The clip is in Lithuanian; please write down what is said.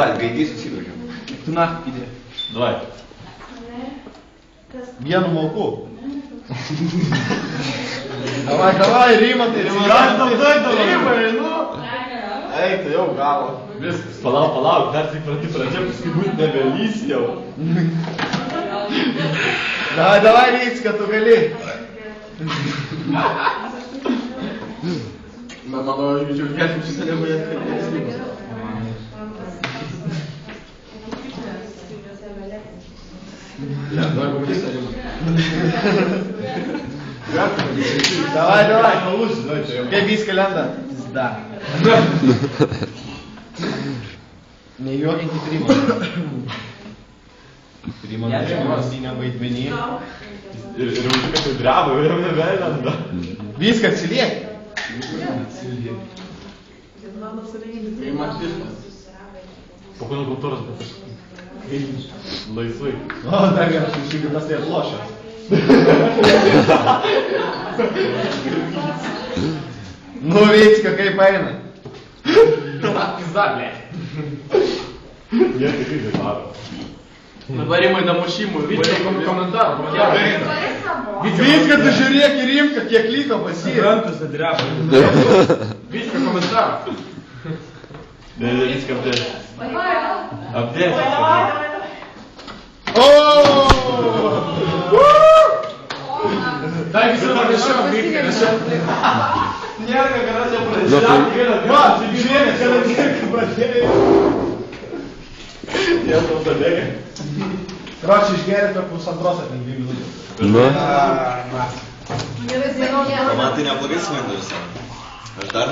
Давай, гайди суsidaužiam. Tu naktį įdė. Давай. Vienu mauku. Davai, Rimantai, Rimai, nu. Eik, tai jau gavo. Viskas, palauk, dar tik pradžia, paskui būt nebelys jau. Davai, Rycka, tu gali. Mano, jau gelbim šitą nebuvo atkalbės. Давай. Kaip viską lenda? Pizda. Nejuokinkit Rimą. Rimą nuosinę vaidmenį. Ir užkai tai dreba, jau nebelenda. Viską atsiliek. Po kūno kultūros, bet aš laisvai. O, dar vienas išvykimas tai atlošęs. Nu, Vycka, kaip eina? Pizda, ble. Jie tikrai nedaro. Dabar Rimai damušimų, komentarų. Vycka, tu žiūrėk į Rimką, kiek liko pas jį. Rantus atrepa. Viską komentarų. Ne, viską apdėti. Apdėti. Dai visą panašiau, Nėra, kada čia pradėjo. Va, žiūrėk, kada nėra pradėjo. Jie to sadėgė. Kročiai išgerė per pusantros ar 2 minutės. Man tai neblogai sklinda visą. Aš dar